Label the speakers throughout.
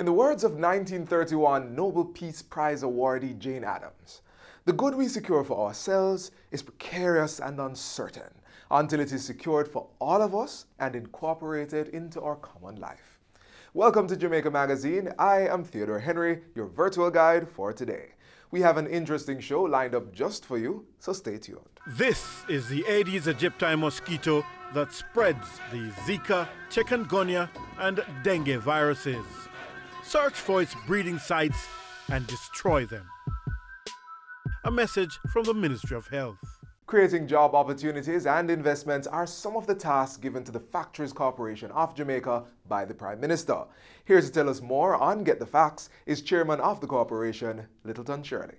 Speaker 1: In the words of 1931 Nobel Peace Prize awardee Jane Addams, the good we secure for ourselves is precarious and uncertain until it is secured for all of us and incorporated into our common life. Welcome to Jamaica Magazine. I am Theodore Henry, your virtual guide for today. We have an interesting show lined up just for you, so stay tuned.
Speaker 2: This is the Aedes aegypti mosquito that spreads the Zika, chikungunya, and dengue viruses. Search for its breeding sites and destroy them. A message from the Ministry of Health.
Speaker 1: Creating job opportunities and investments are some of the tasks given to the Factories Corporation of Jamaica by the Prime Minister. Here to tell us more on Get the Facts is Chairman of the Corporation, Littleton Shirley.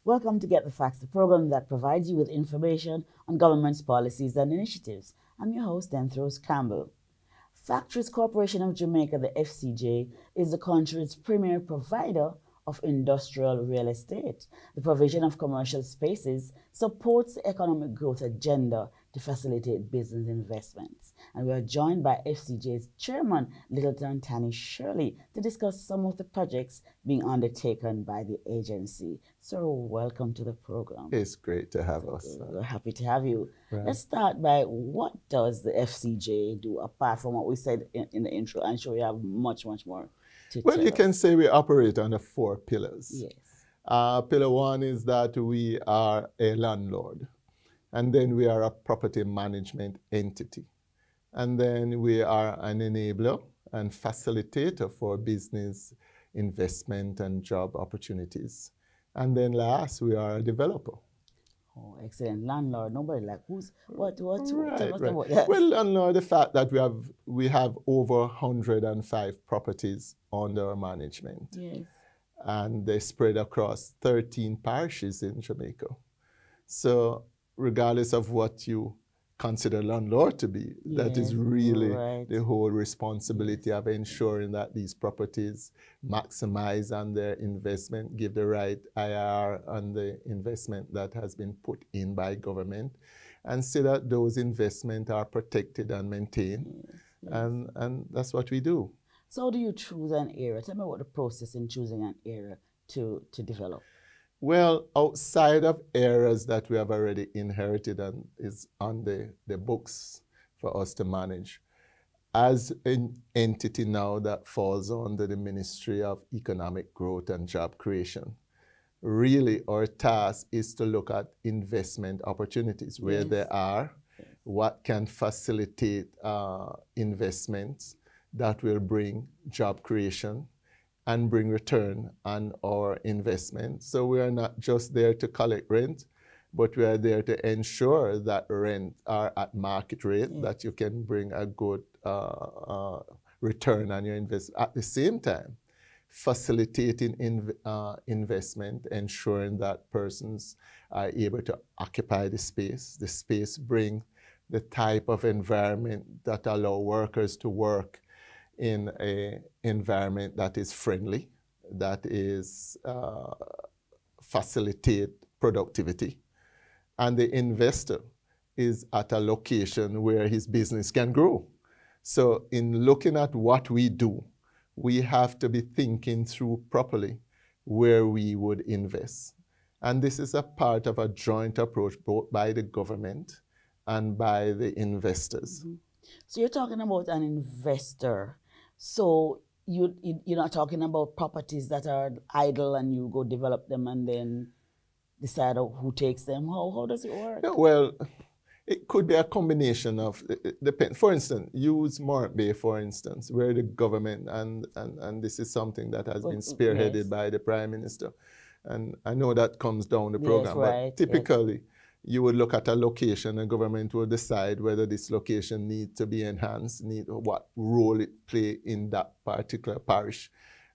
Speaker 3: Welcome to Get the Facts, the program that provides you with information on government's policies and initiatives. I'm your host, Denthros Campbell. Factories Corporation of Jamaica, the FCJ, is the country's premier provider of industrial real estate. The provision of commercial spaces supports the economic growth agenda to facilitate business investments. And we are joined by FCJ's chairman, Littleton Tanny Shirley, to discuss some of the projects being undertaken by the agency. So welcome to the program.
Speaker 4: It's great to have us.
Speaker 3: We're happy to have you.
Speaker 4: Right.
Speaker 3: Let's start by, what does the FCJ do apart from what we said in the intro? I'm sure we have much more to
Speaker 4: Well,
Speaker 3: tell
Speaker 4: you
Speaker 3: us.
Speaker 4: can say we operate under 4 pillars.
Speaker 3: Yes.
Speaker 4: Pillar 1 is that we are a landlord, and then we are a property management entity, and then we are an enabler and facilitator for business investment and job opportunities, and then last, we are a developer.
Speaker 3: Oh, excellent. Landlord. Nobody like what tell us
Speaker 4: Right.
Speaker 3: about that.
Speaker 4: Well, landlord, the fact that we have over 105 properties under our management.
Speaker 3: Yes.
Speaker 4: And they spread across 13 parishes in Jamaica. So regardless of what you consider landlord to be, that is really
Speaker 3: right.
Speaker 4: the whole responsibility of ensuring that these properties maximize on their investment, give the right IRR on the investment that has been put in by government, and so that those investments are protected and maintained.
Speaker 3: Yes.
Speaker 4: And that's what we do.
Speaker 3: So how do you choose an area? Tell me about the process in choosing an area to develop.
Speaker 4: Well, outside of areas that we have already inherited and is on the books for us to manage, as an entity now that falls under the Ministry of Economic Growth and Job Creation, really our task is to look at investment opportunities, where
Speaker 3: Yes.
Speaker 4: they are, what can facilitate investments that will bring job creation and bring return on our investment. So we are not just there to collect rent, but we are there to ensure that rent are at market rate, that you can bring a good return on your investment. At the same time, facilitating investment, ensuring that persons are able to occupy the space bring the type of environment that allow workers to work in an environment that is friendly, that is facilitate productivity. And the investor is at a location where his business can grow. So in looking at what we do, we have to be thinking through properly where we would invest. And this is a part of a joint approach both by the government and by the investors.
Speaker 3: Mm-hmm. So you're talking about an investor. So you're not talking about properties that are idle and you go develop them and then decide who takes them. How does it work?
Speaker 4: Yeah, well, it could be a combination of, for instance, use Morant Bay, for instance, where the government, and this is something that has been spearheaded
Speaker 3: Yes.
Speaker 4: by the Prime Minister. And I know that comes down the program,
Speaker 3: Yes, right,
Speaker 4: but typically, you would look at a location and government will decide whether this location needs to be enhanced, what role it play in that particular parish.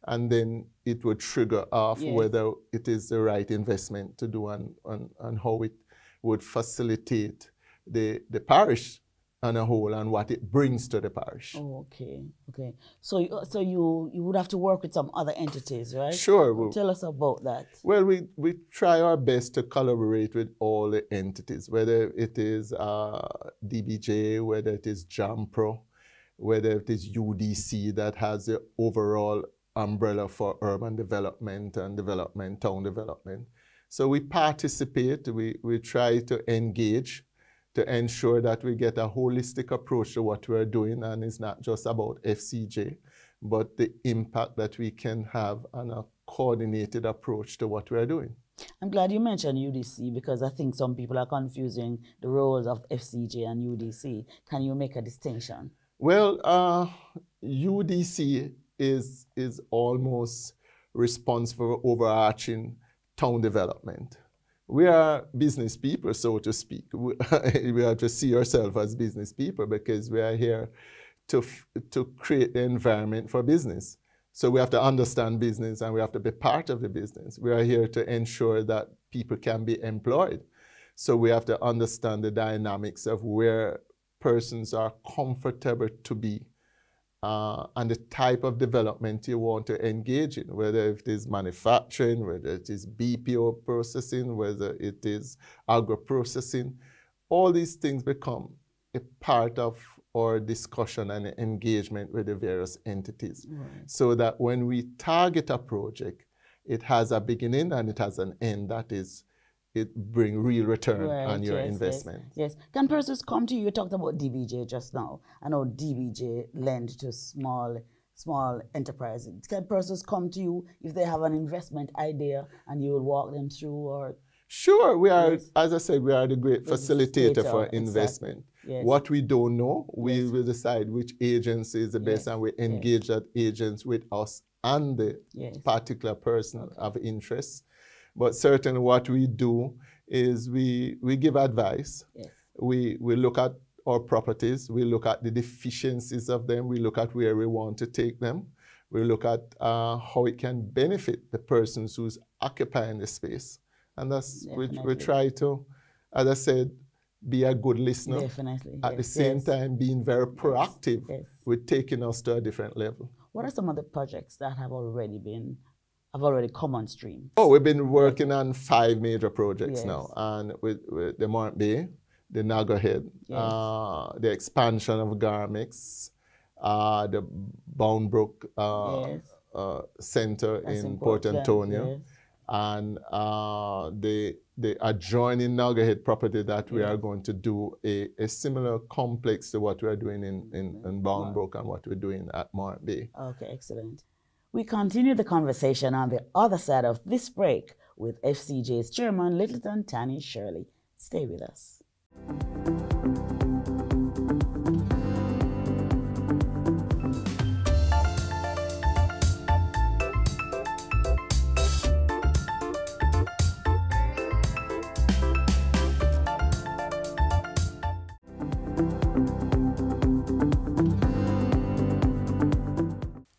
Speaker 4: And then it would trigger off whether it is the right investment to do and how it would facilitate the parish on a whole and what it brings to the parish.
Speaker 3: Oh, okay, okay. So you would have to work with some other entities, right?
Speaker 4: Sure.
Speaker 3: Tell us about that.
Speaker 4: Well, we try our best to collaborate with all the entities, whether it is DBJ, whether it is JAMPRO, whether it is UDC that has the overall umbrella for urban development and town development. So we participate, we try to engage to ensure that we get a holistic approach to what we're doing, and it's not just about FCJ, but the impact that we can have on a coordinated approach to what we're doing.
Speaker 3: I'm glad you mentioned UDC because I think some people are confusing the roles of FCJ and UDC. Can you make a distinction?
Speaker 4: Well, UDC is almost responsible for overarching town development. We are business people, so to speak. We have to see ourselves as business people because we are here to create the environment for business. So we have to understand business and we have to be part of the business. We are here to ensure that people can be employed. So we have to understand the dynamics of where persons are comfortable to be and the type of development you want to engage in, whether it is manufacturing, whether it is BPO processing, whether it is agro-processing. All these things become a part of our discussion and engagement with the various entities. Right. So that when we target a project, it has a beginning and it has an end. That is, it brings real return on your investment.
Speaker 3: Yes. Can persons come to you? You talked about DBJ just now. I know DBJ lend to small enterprises. Can persons come to you if they have an investment idea and you will walk them through? Or
Speaker 4: sure, we are, as I said, we are the great facilitator for investment. Exactly. Yes. What we don't know, we will decide which agency is the best, and we engage that agents with us and the particular person of interest. But certainly what we do is we give advice. Yes. We look at our properties. We look at the deficiencies of them. We look at where we want to take them. We look at how it can benefit the persons who's occupying the space. And that's, we try to, as I said, be a good listener.
Speaker 3: Definitely.
Speaker 4: At the same time, being very proactive with taking us to a different level.
Speaker 3: What are some of the projects that have already come on stream?
Speaker 4: Oh, we've been working on 5 major projects now, and with the Mont Bay, the Nagahead, the expansion of Garmix, the Boundbrook Center in Port Antonio, and the adjoining Nagahead property that we are going to do a similar complex to what we are doing in Boundbrook and what we're doing at Mont Bay.
Speaker 3: Okay, excellent. We continue the conversation on the other side of this break with FCJ's chairman, Littleton Tanny Shirley. Stay with us.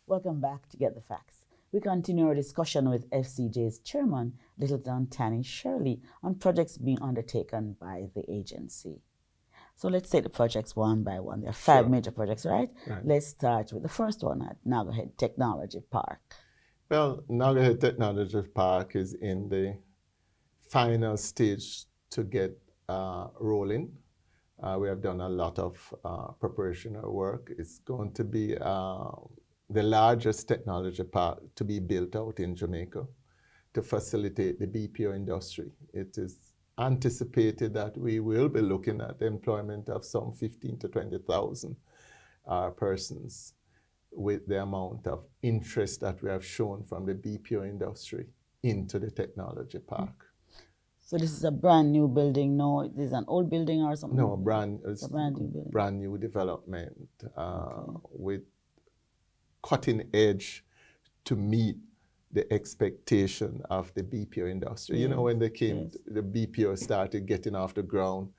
Speaker 3: Welcome back to Get the Facts. We continue our discussion with FCJ's chairman, Littleton Tanny Shirley, on projects being undertaken by the agency. So let's take the projects one by one. There are 5 major projects, right? Let's start with the first one at Nagahead Technology Park.
Speaker 4: Well, Nagahead Technology Park is in the final stage to get rolling. We have done a lot of preparation work. It's going to be the largest technology park to be built out in Jamaica to facilitate the BPO industry. It is anticipated that we will be looking at the employment of some 15,000 to 20,000 persons with the amount of interest that we have shown from the BPO industry into the technology park.
Speaker 3: So this is a brand new building? No, this is an old building or something?
Speaker 4: No, brand new development with cutting edge to meet the expectation of the BPO industry. You know, when they came, the BPO started getting off the ground,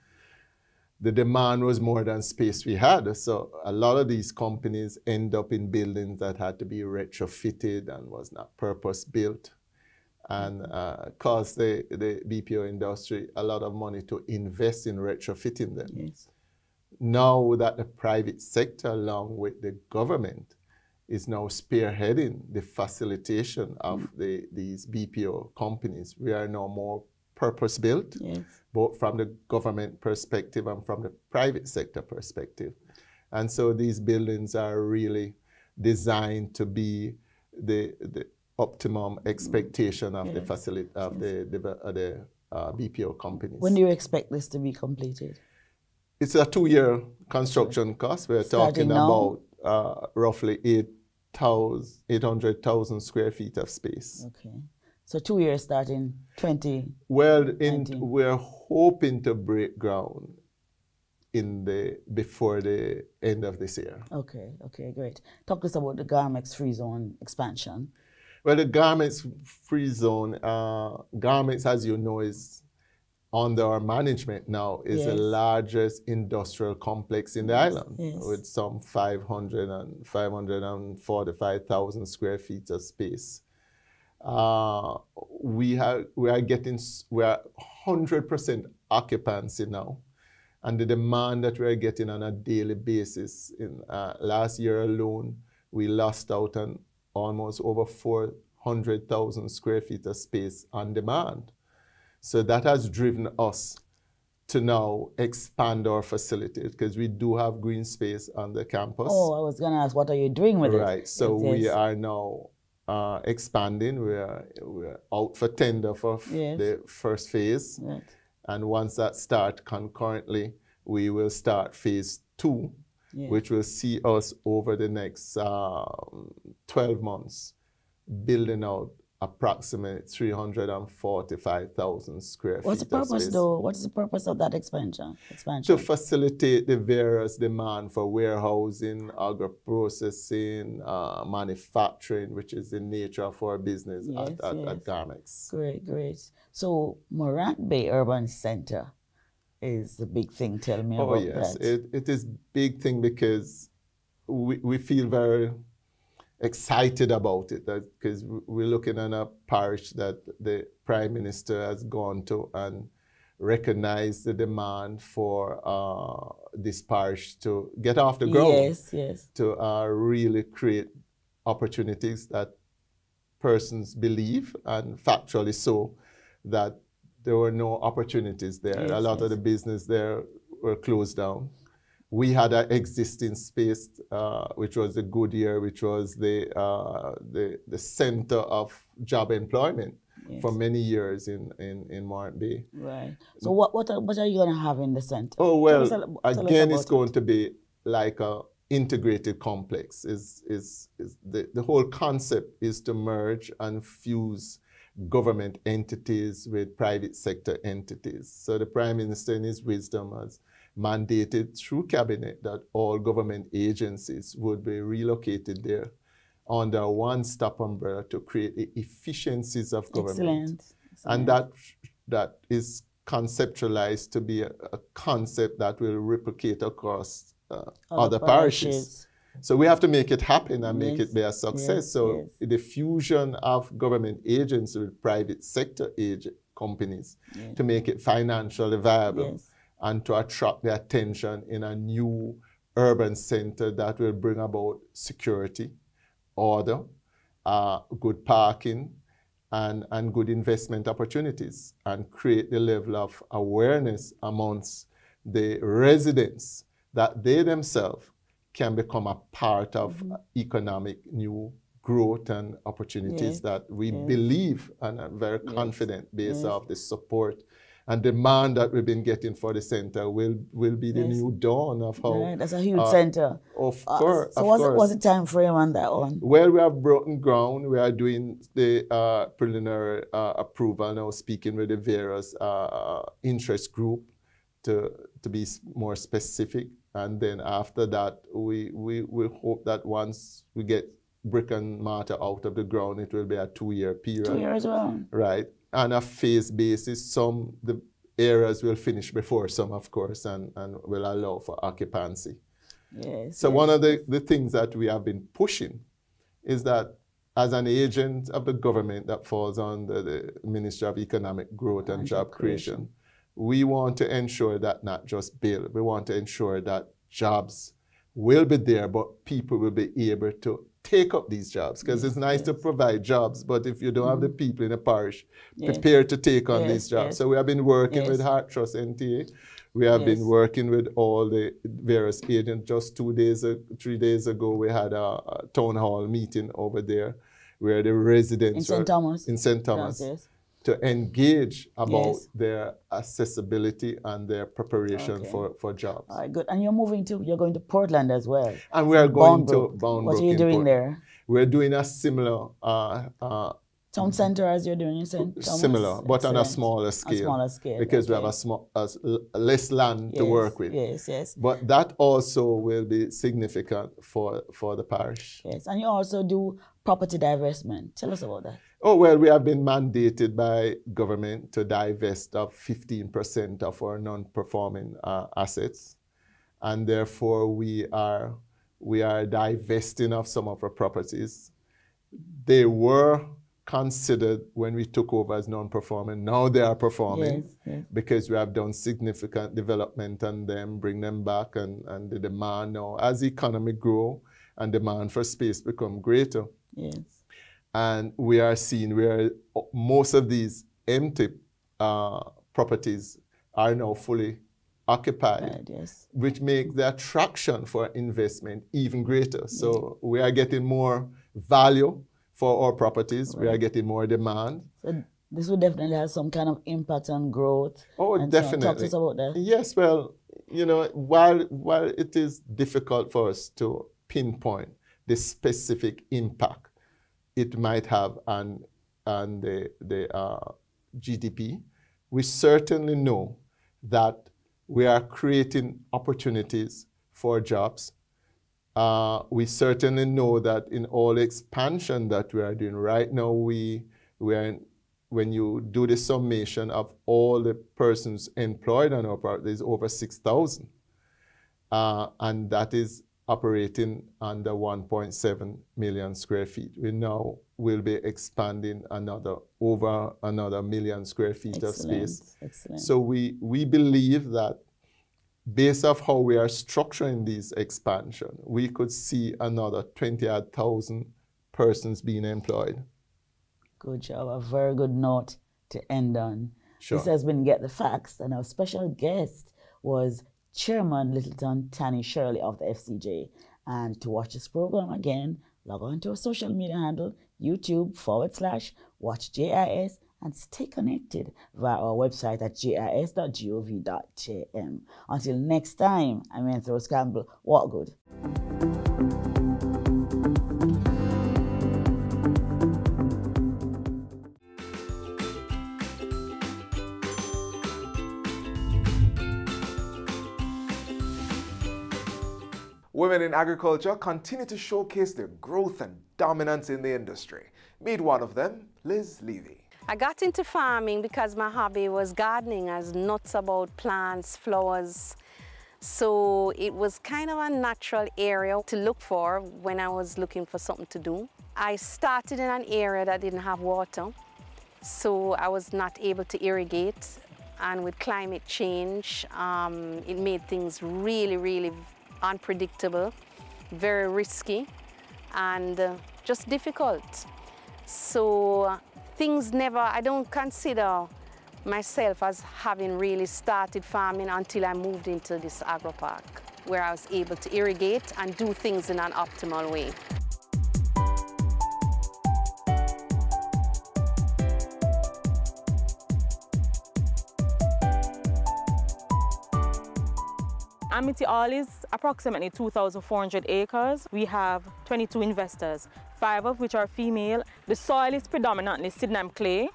Speaker 4: the demand was more than space we had. So a lot of these companies end up in buildings that had to be retrofitted and was not purpose built, and cost the BPO industry a lot of money to invest in retrofitting them. Yes. now that the private sector, along with the government, is now spearheading the facilitation of these BPO companies, we are now more purpose-built,
Speaker 3: Yes.
Speaker 4: both from the government perspective and from the private sector perspective. And so these buildings are really designed to be the optimum expectation of the facility of the BPO companies.
Speaker 3: When do you expect this to be completed?
Speaker 4: It's a 2-year construction cost. We're
Speaker 3: Starting
Speaker 4: talking
Speaker 3: now?
Speaker 4: about roughly 800,000 square feet of space.
Speaker 3: Okay. So 2 years starting 20.
Speaker 4: Well,
Speaker 3: 19.
Speaker 4: we're hoping to break ground before the end of this year.
Speaker 3: Okay, okay, great. Talk to us about the garments free zone expansion.
Speaker 4: Well, the garments free zone, garments, as you know, is under our management now, is the largest industrial complex in the island, with some 545,000 square feet of space. We are 100% occupancy now, and the demand that we are getting on a daily basis. In last year alone, we lost out on almost over 400,000 square feet of space on demand. So that has driven us to now expand our facility, because we do have green space on the campus.
Speaker 3: Oh, I was going to ask, what are you doing with it?
Speaker 4: Right, so we are now expanding. We're out for tender for the first phase. Right. And once that starts concurrently, we will start phase 2, which will see us over the next 12 months building out approximately 345,000 square feet.
Speaker 3: What's the purpose, though? What is the purpose of that expansion?
Speaker 4: To facilitate the various demand for warehousing, agro-processing, manufacturing, which is the nature of our business at Garmex.
Speaker 3: Great, great. So Morant Bay Urban Center is the big thing. Tell me about that. Oh, yes.
Speaker 4: It is big thing because we feel very excited about it, because we're looking at a parish that the Prime Minister has gone to and recognized the demand for this parish to get off the ground, to really create opportunities that persons believe, and factually so, that there were no opportunities there. A lot of the business there were closed down. We had an existing space, which was the Goodyear, which was the center of job employment for many years in Morant Bay.
Speaker 3: Right. So what are you going to have in the center?
Speaker 4: Oh, well, again, it's going to be like a integrated complex. The whole concept is to merge and fuse government entities with private sector entities. So the Prime Minister, in his wisdom, has mandated through cabinet that all government agencies would be relocated there under a one-stop umbrella to create the efficiencies of government. And that is conceptualized to be a concept that will replicate across other parishes. So we have to make it happen and make it be a success. The fusion of government agents with private sector companies to make it financially viable and to attract the attention in a new urban center that will bring about security, order, good parking, and good investment opportunities, and create the level of awareness amongst the residents that they themselves can become a part of economic new growth and opportunities that we believe and are very confident based off the support and demand that we've been getting for the center will be the new dawn of how...
Speaker 3: Right, that's a huge center.
Speaker 4: Of course.
Speaker 3: So what's the time frame on that one?
Speaker 4: Well, we have broken ground. We are doing the preliminary approval now, speaking with the various interest group to be more specific. And then after that, we hope that once we get brick and mortar out of the ground, it will be a 2-year period.
Speaker 3: 2 years well.
Speaker 4: Right. On a phase basis, the areas will finish before some, of course, and will allow for occupancy. So one of the things that we have been pushing is that as an agent of the government that falls under the Ministry of Economic Growth and Job Creation, we want to ensure that not just build, we want to ensure that jobs will be there, but people will be able to take up these jobs, because it's nice to provide jobs, but if you don't have the people in the parish prepared to take on these jobs. So we have been working with Heart Trust NTA. We have been working with all the various agents. Just 3 days ago, we had a town hall meeting over there where the residents in St. Thomas to engage about their accessibility and their preparation for jobs.
Speaker 3: All right, good. And you're going to Portland as well.
Speaker 4: And we are going to Boundbrook.
Speaker 3: What are you doing there?
Speaker 4: We're doing a similar
Speaker 3: town center as you're doing in St. Thomas?
Speaker 4: Similar, but on a smaller scale.
Speaker 3: A smaller scale.
Speaker 4: Because we have less land to work with.
Speaker 3: Yes.
Speaker 4: But that also will be significant for the parish.
Speaker 3: Yes, and you also do property divestment. Tell us about that.
Speaker 4: Oh, well, we have been mandated by government to divest of 15% of our non-performing assets. And therefore, we are divesting of some of our properties. They were considered when we took over as non-performing. Now they are performing because we have done significant development on them, bring them back, and the demand now, as the economy grow and demand for space become greater.
Speaker 3: Yes.
Speaker 4: And we are seeing where most of these empty properties are now fully occupied, which makes the attraction for investment even greater. So we are getting more value for our properties. We are getting more demand.
Speaker 3: So this will definitely have some kind of impact on growth.
Speaker 4: Oh,
Speaker 3: and
Speaker 4: definitely.
Speaker 3: So talk to us about that.
Speaker 4: Yes, well, you know, while it is difficult for us to pinpoint the specific impact it might have on the GDP, we certainly know that we are creating opportunities for jobs. We certainly know that in all expansion that we are doing right now, when you do the summation of all the persons employed on our part, there's over 6,000. And that is operating under 1.7 million square feet. We now will be expanding over another million square feet of space.
Speaker 3: Excellent.
Speaker 4: So we believe that based off how we are structuring this expansion, we could see another 20,000 persons being employed.
Speaker 3: Good job. A very good note to end on.
Speaker 4: Sure.
Speaker 3: This has been Get the Facts, and our special guest was Chairman Littleton Tanny Shirley of the FCJ. And to watch this program again, log on to our social media handle, YouTube/Watch JIS, and stay connected via our website at jis.gov.jm. Until next time, I'm Anthros Campbell. Walk good.
Speaker 1: Women in agriculture continue to showcase their growth and dominance in the industry. Meet one of them, Liz Levy.
Speaker 5: I got into farming because my hobby was gardening. I was nuts about plants, flowers. So it was kind of a natural area to look for when I was looking for something to do. I started in an area that didn't have water, so I was not able to irrigate. And with climate change, it made things really, really unpredictable, very risky, and just difficult. So I don't consider myself as having really started farming until I moved into this agro park, where I was able to irrigate and do things in an optimal way.
Speaker 6: Amity All is approximately 2,400 acres. We have 22 investors, 5 of which are female. The soil is predominantly Sydenham clay,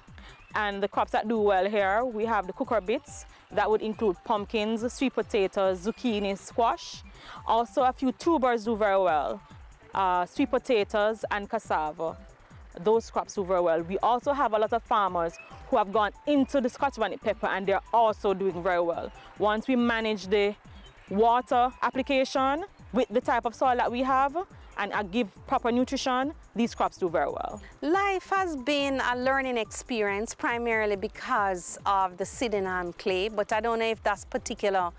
Speaker 6: and the crops that do well here, we have the cucurbits. That would include pumpkins, sweet potatoes, zucchini, squash. Also, a few tubers do very well, sweet potatoes and cassava. Those crops do very well. We also have a lot of farmers who have gone into the Scotch bonnet pepper, and they're also doing very well. Once we manage the water application with the type of soil that we have and give proper nutrition, these crops do very well.
Speaker 5: Life has been a learning experience primarily because of the Sydenham clay, but I don't know if that's particular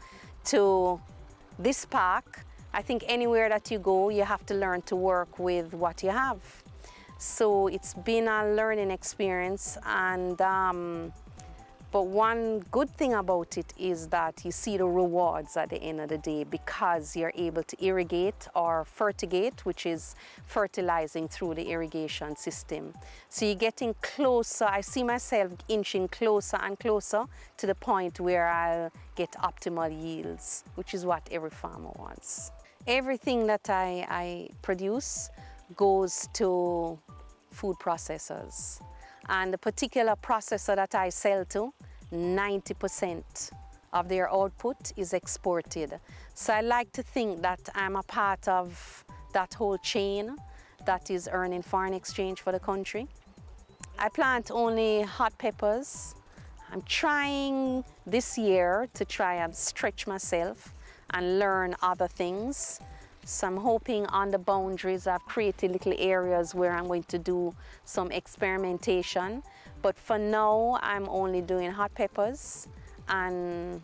Speaker 5: to this park. I think anywhere that you go, you have to learn to work with what you have. So it's been a learning experience, and but one good thing about it is that you see the rewards at the end of the day because you're able to irrigate or fertigate, which is fertilizing through the irrigation system. So you're getting closer. I see myself inching closer and closer to the point where I'll get optimal yields, which is what every farmer wants. Everything that I produce goes to food processors. And the particular processor that I sell to, 90% of their output is exported. So I like to think that I'm a part of that whole chain that is earning foreign exchange for the country. I plant only hot peppers. I'm trying this year to try and stretch myself and learn other things. So I'm hoping on the boundaries I've created little areas where I'm going to do some experimentation. But for now, I'm only doing hot peppers and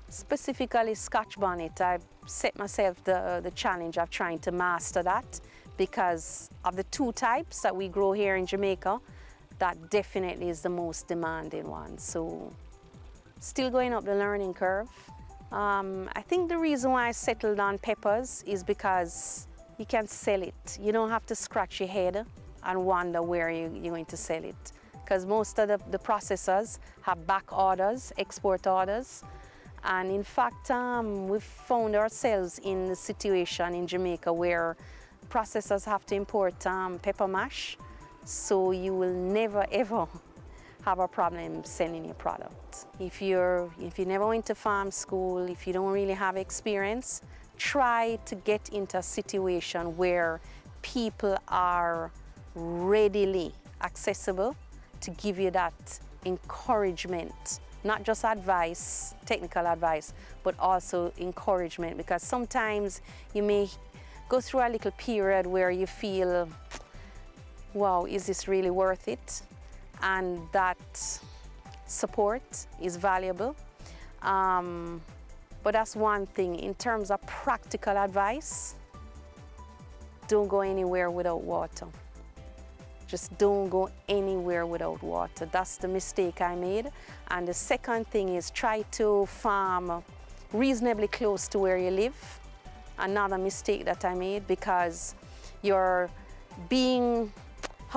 Speaker 5: specifically Scotch bonnet. I've set myself the challenge of trying to master that because of the two types that we grow here in Jamaica. That definitely is the most demanding one. So still going up the learning curve. I think the reason why I settled on peppers is because you can sell it. You don't have to scratch your head and wonder where you're going to sell it. Because most of the processors have back orders, export orders. And in fact, we've found ourselves in the situation in Jamaica where processors have to import pepper mash. So you will never ever have a problem selling your product. If you never went to farm school, if you don't really have experience, try to get into a situation where people are readily accessible to give you that encouragement, not just advice, technical advice, but also encouragement, because sometimes you may go through a little period where you feel, wow, is this really worth it? And that support is valuable. But that's one thing. In terms of practical advice, don't go anywhere without water. Just don't go anywhere without water. That's the mistake I made. And the second thing is try to farm reasonably close to where you live. Another mistake that I made, because how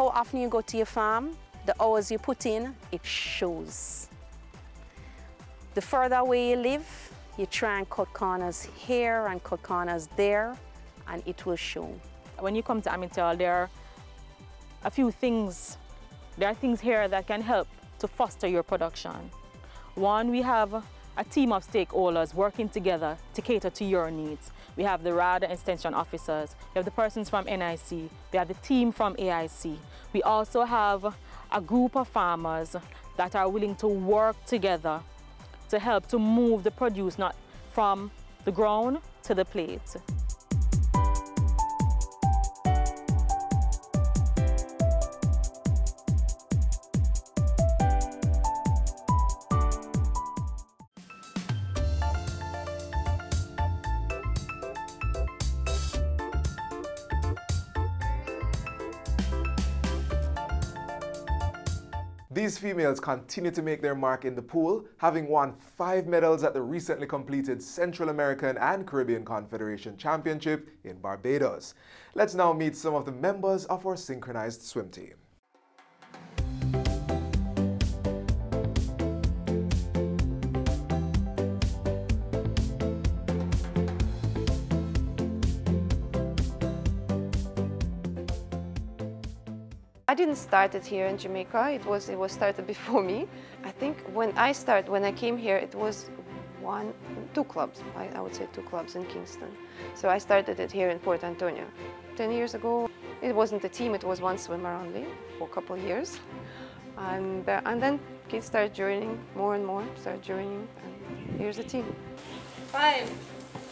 Speaker 5: often you go to your farm, the hours you put in, it shows. The further away you live, you try and cut corners here and cut corners there, and it will show.
Speaker 6: When you come to Amityville, there are a few things. There are things here that can help to foster your production. One, we have a team of stakeholders working together to cater to your needs. We have the RAD extension officers, we have the persons from NIC, we have the team from AIC. We also have a group of farmers that are willing to work together to help to move the produce not from the ground to the plate.
Speaker 1: These females continue to make their mark in the pool, having won 5 medals at the recently completed Central American and Caribbean Confederation Championship in Barbados. Let's now meet some of the members of our synchronized swim team.
Speaker 7: I didn't start it here in Jamaica. It was started before me. I think when I came here, it was two clubs. I would say 2 clubs in Kingston. So I started it here in Port Antonio. 10 years ago, it wasn't a team. It was 1 swimmer only for a couple of years, and then kids started joining more and more. Started joining, and here's the team.
Speaker 8: 5,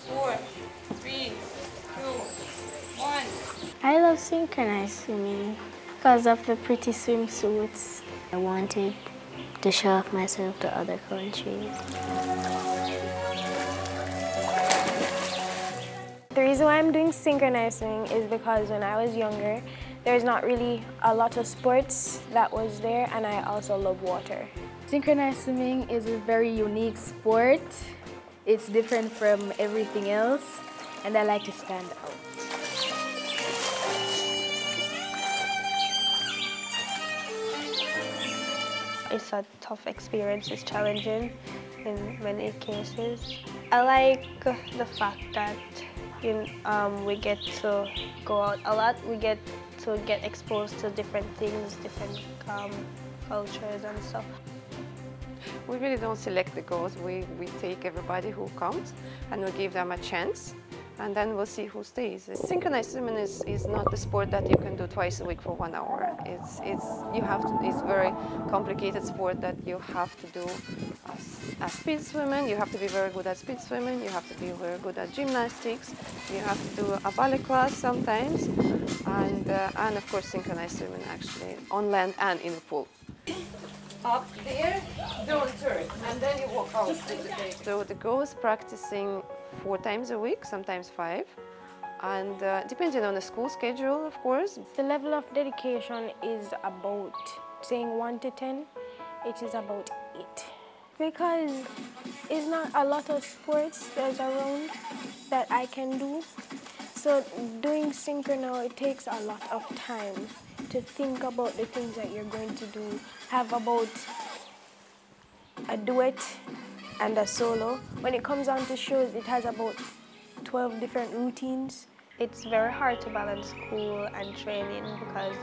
Speaker 8: 4, 3, 2, I love synchronized swimming because of the pretty swimsuits. I wanted to show off myself to other countries.
Speaker 9: The reason why I'm doing synchronized swimming is because when I was younger, there's not really a lot of sports that was there, and I also love water.
Speaker 10: Synchronized swimming is a very unique sport. It's different from everything else, and I like to stand out.
Speaker 11: It's a tough experience, it's challenging in many cases. I like the fact that we get to go out a lot, we get to get exposed to different things, different cultures and stuff.
Speaker 7: We really don't select the girls, we take everybody who comes and we give them a chance, and then we'll see who stays. Synchronized swimming is not the sport that you can do twice a week for 1 hour. It's a very complicated sport that you have to do as speed swimming. You have to be very good at speed swimming. You have to be very good at gymnastics. You have to do a ballet class sometimes, and of course synchronized swimming actually on land and in the pool. Up there, don't turn, and then you walk out. So the girl is practicing 4 times a week, sometimes 5, and depending on the school schedule, of course.
Speaker 9: The level of dedication is about, saying 1 to 10, it is about 8. Because it's not a lot of sports there's around that I can do. So doing synchro, it takes a lot of time to think about the things that you're going to do. Have about a duet and a solo. When it comes on to shows, it has about 12 different routines.
Speaker 11: It's very hard to balance school and training because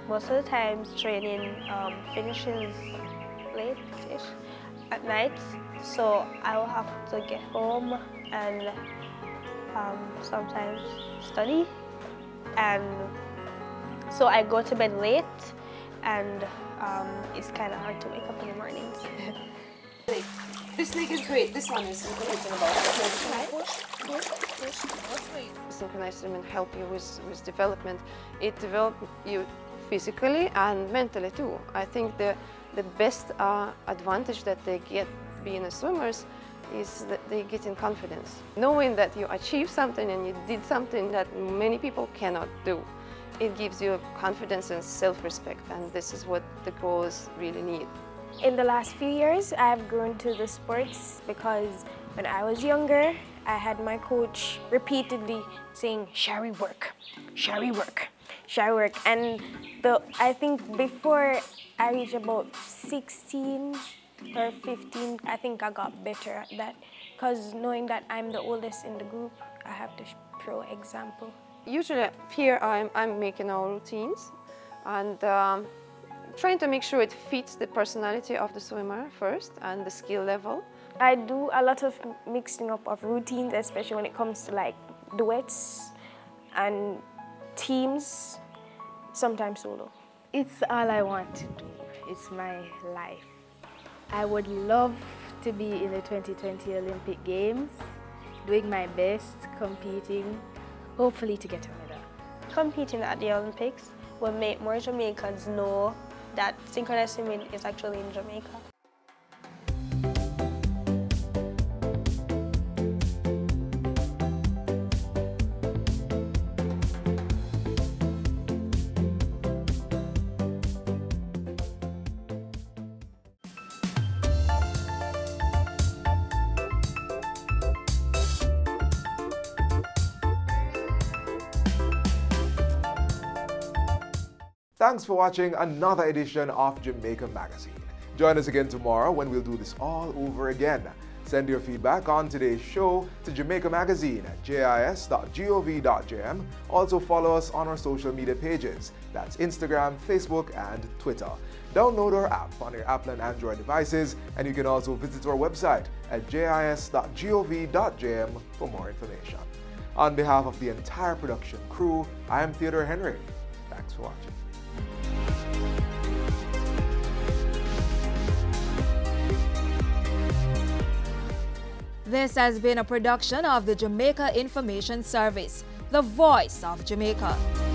Speaker 11: most of the times training finishes late-ish at night, so I will have to get home and sometimes study, and so I go to bed late, and it's kind of hard to wake up in the mornings.
Speaker 7: This leg is great. This one is synchronized swimming help you with development. It develops you physically and mentally too. I think the best advantage that they get being a swimmers is that they get in confidence. Knowing that you achieved something and you did something that many people cannot do. It gives you confidence and self-respect, and this is what the girls really need.
Speaker 9: In the last few years, I've grown to the sports because when I was younger, I had my coach repeatedly saying, "Shall we work? Shall we work? Shall we work?" And I think before I reached about 16 or 15, I think I got better at that because knowing that I'm the oldest in the group, I have to show example.
Speaker 7: Usually here I'm making our routines and trying to make sure it fits the personality of the swimmer first and the skill level.
Speaker 9: I do a lot of mixing up of routines, especially when it comes to like duets and teams, sometimes solo.
Speaker 10: It's all I want to do. It's my life. I would love to be in the 2020 Olympic Games, doing my best, competing, hopefully to get a medal.
Speaker 11: Competing at the Olympics will make more Jamaicans know that synchronized swimming is actually in Jamaica.
Speaker 1: Thanks for watching another edition of Jamaica Magazine. Join us again tomorrow when we'll do this all over again. Send your feedback on today's show to Jamaica Magazine at jis.gov.jm. Also follow us on our social media pages. That's Instagram, Facebook, and Twitter. Download our app on your Apple and Android devices, and you can also visit our website at jis.gov.jm for more information. On behalf of the entire production crew, I am Theodore Henry. Thanks for watching.
Speaker 12: This has been a production of the Jamaica Information Service. the voice of Jamaica.